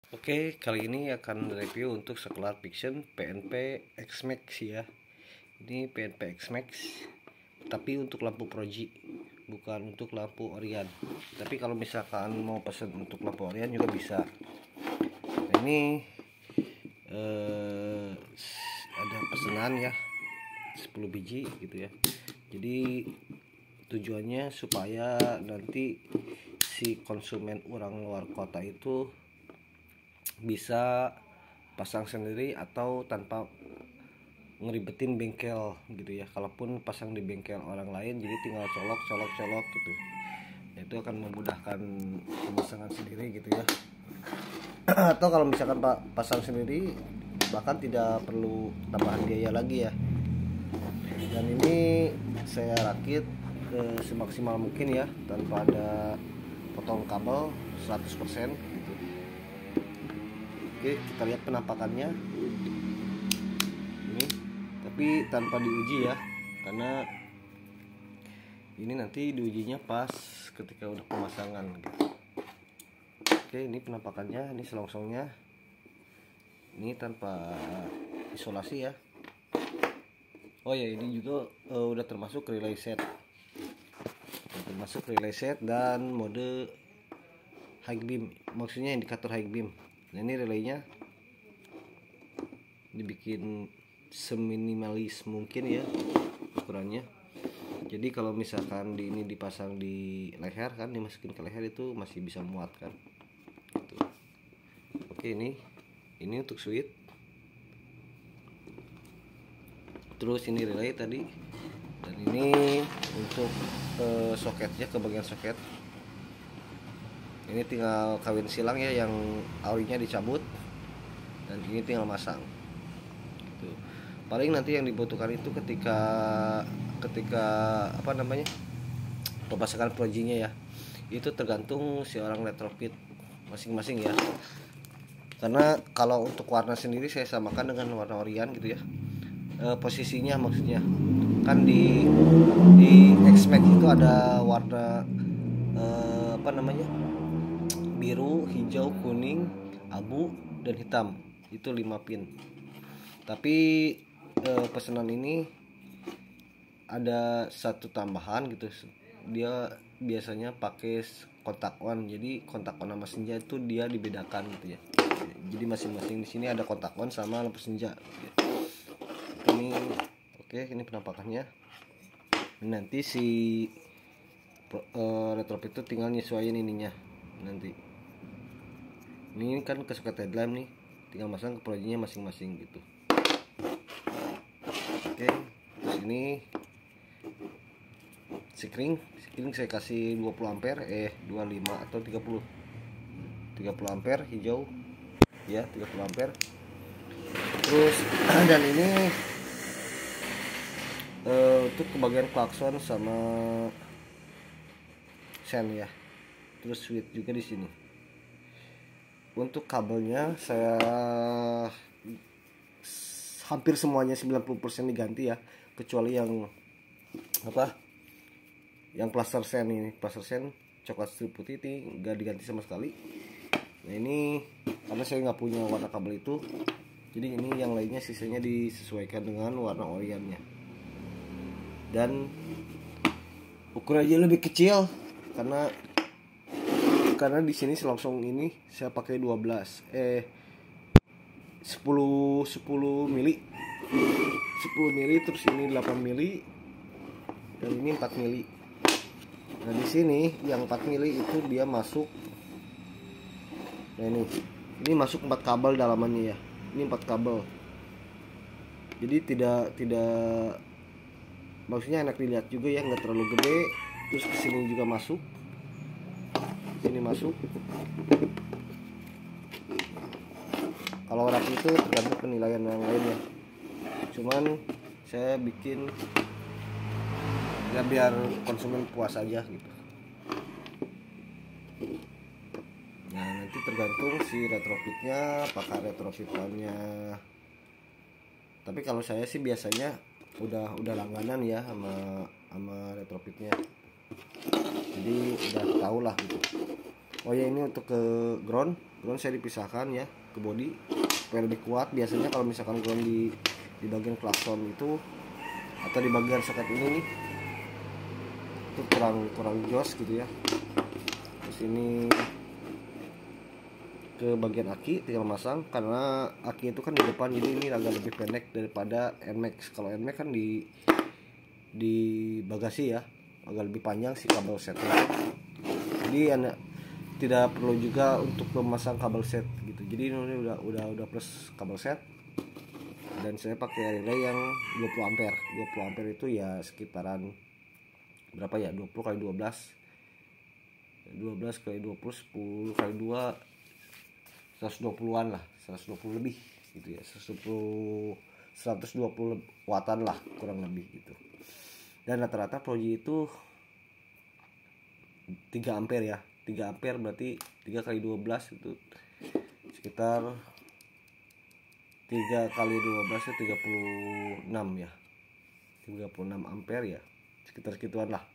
Oke, kali ini akan review untuk Solar Fiction PNP X-Max ya. Ini PNP X-Max, tapi untuk lampu Proji, bukan untuk lampu Orion. Tapi kalau misalkan mau pesan untuk lampu Orion juga bisa. Nah, ini ada pesanan ya, 10 biji gitu ya. Jadi tujuannya supaya nanti si konsumen orang luar kota itu bisa pasang sendiri atau tanpa ngeribetin bengkel gitu ya. Kalaupun pasang di bengkel orang lain, jadi tinggal colok gitu. Itu akan memudahkan pemasangan sendiri gitu ya. Atau kalau misalkan pasang sendiri, bahkan tidak perlu tambahan biaya lagi ya. Dan ini saya rakit semaksimal mungkin ya, tanpa ada potong kabel 100% gitu. Oke, kita lihat penampakannya ini, tapi tanpa diuji ya, karena ini nanti diujinya pas ketika udah pemasangan gitu. Oke, ini penampakannya, ini selongsongnya, ini tanpa isolasi ya. Oh ya, ini juga udah termasuk relay set, dan mode high beam, maksudnya indikator high beam. Nah, ini relaynya dibikin seminimalis mungkin ya ukurannya. Jadi kalau misalkan ini dipasang di leher kan, dimasukin ke leher itu masih bisa muat kan gitu. Oke, ini untuk switch, terus ini relay tadi, dan ini untuk soketnya, ke bagian soket ini tinggal kawin silang ya, yang olinya dicabut, dan ini tinggal masang gitu. Paling nanti yang dibutuhkan itu ketika apa namanya, pemasangan projinya ya, itu tergantung si orang retrofit masing-masing ya. Karena kalau untuk warna sendiri saya samakan dengan warna Orion gitu ya. Posisinya maksudnya kan di X-Max itu ada warna apa namanya, biru, hijau, kuning, abu, dan hitam. Itu 5 pin. Tapi pesanan ini ada satu tambahan gitu. Dia biasanya pakai kontak on. Jadi kontak on sama senja itu dia dibedakan gitu ya. Jadi masing-masing di sini ada kontak on sama lampu senja gitu. Ini oke, ini penampakannya. Nanti si retrofit itu tinggal nyesuaiin ininya nanti. Ini kan ke soket headlamp nih, tinggal masang ke projinya masing-masing gitu. Oke, terus ini sikring saya kasih 20 ampere 25 atau 30 ampere hijau ya, 30 ampere. Terus dan ini untuk kebagian klakson sama sen ya, terus switch juga di sini. Untuk kabelnya saya hampir semuanya 90% diganti ya, kecuali yang apa, yang plaster sen ini, plaster sen coklat strip putih ini nggak diganti sama sekali. Nah, ini karena saya nggak punya warna kabel itu, jadi ini yang lainnya sisanya disesuaikan dengan warna Orionnya. Dan ukurannya lebih kecil karena di sini selongsong ini saya pakai 10 mili, terus ini 8 mili, dan ini 4 mili. Nah, di sini yang 4 mili itu dia masuk, nah ini masuk 4 kabel dalamannya ya. Ini 4 kabel. Jadi tidak maksudnya enak dilihat juga ya, nggak terlalu gede. Terus kesini juga masuk, ini masuk. Kalau rapi itu tergantung penilaian yang lainnya, cuman saya bikin ya biar konsumen puas aja gitu. Nah, nanti tergantung si retrofitnya, apakah retrofitannya. Tapi kalau saya sih biasanya udah langganan ya sama retrofitnya, jadi udah tau lah gitu. Oh ya, ini untuk ke ground ground saya dipisahkan ya ke body supaya lebih kuat. Biasanya kalau misalkan ground di bagian klakson itu atau di bagian soket ini nih itu kurang jos gitu ya. Terus ini ke bagian aki tinggal masang, karena aki itu kan di depan, jadi ini agak lebih pendek daripada NMAX. Kalau NMAX kan di bagasi ya, agak lebih panjang si kabel setnya. Jadi Anda tidak perlu juga untuk memasang kabel set gitu. Jadi ini udah plus kabel set. Dan saya pakai relay yang 20 ampere. 20 ampere itu ya sekitaran berapa ya? 20 kali 12. 12 kali 20 10 kali 2 120-an lah, 120 lebih gitu ya, 120 wattan lah kurang lebih gitu. Dan rata-rata Proji itu 3 ampere ya, 3 ampere berarti 3 kali 12 itu sekitar 3 kali 12 itu 36 ya, 36 ampere ya, sekitar segituan lah.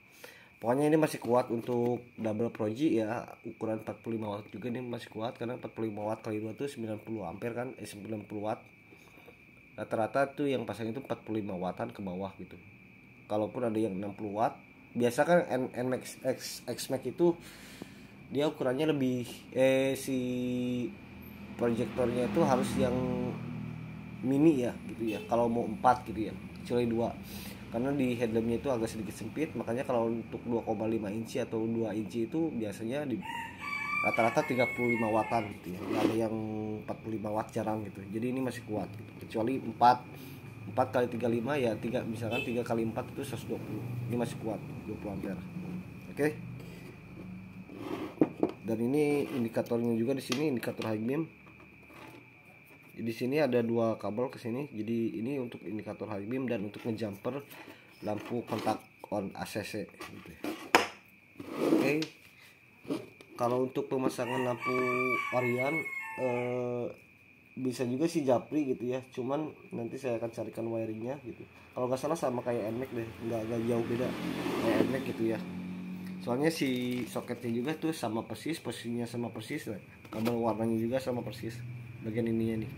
Pokoknya ini masih kuat untuk double Proji ya, ukuran 45 watt juga ini masih kuat, karena 45 watt kali 2 itu 90 ampere kan, 90 watt. Rata-rata tuh yang pasang itu 45 wattan ke bawah gitu. Kalaupun ada yang 60 watt, biasa kan NMAX X-Max itu dia ukurannya lebih si proyektornya itu harus yang mini ya gitu ya, kalau mau 4 gitu ya, kecuali 2. Karena di headlampnya itu agak sedikit sempit, makanya kalau untuk 2,5 inci atau 2 inci itu biasanya di rata-rata 35 wattan gitu ya. Ada yang 45 watt jarang gitu. Jadi ini masih kuat gitu. Kecuali 4 kali 35 ya 3, misalkan 3 kali 4 itu 120. Ini masih kuat 20 ampere. Oke. Dan ini indikatornya juga di sini, indikator high beam. Di sini ada 2 kabel ke sini. Jadi ini untuk indikator high beam dan untuk ngejumper lampu kontak on ACC gitu ya. Oke. Kalau untuk pemasangan lampu Orion bisa juga sih japri gitu ya. Cuman nanti saya akan carikan wiringnya gitu. Kalau nggak salah sama kayak NMAX deh, nggak jauh beda kayak NMAX gitu ya. Soalnya si soketnya juga tuh sama persis, posisinya sama persis, kabel warnanya juga sama persis. Bagian ininya nih,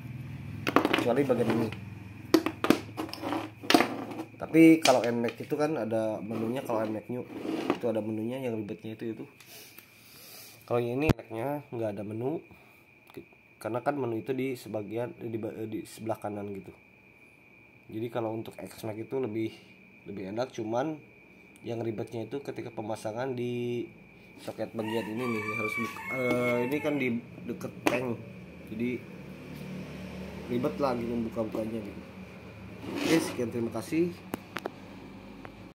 kecuali bagian ini. Tapi kalau NMAX itu kan ada menunya, kalau NMAX New itu ada menunya, yang ribetnya itu. Kalau ini NMAX-nya nggak ada menu, karena kan menu itu di sebelah kanan gitu. Jadi kalau untuk X-Max itu lebih enak, cuman yang ribetnya itu ketika pemasangan di soket bagian ini nih, harus ini kan di deket tank, jadi ribet lah gitu buka-bukanya gitu. Oke, sekian, terima kasih.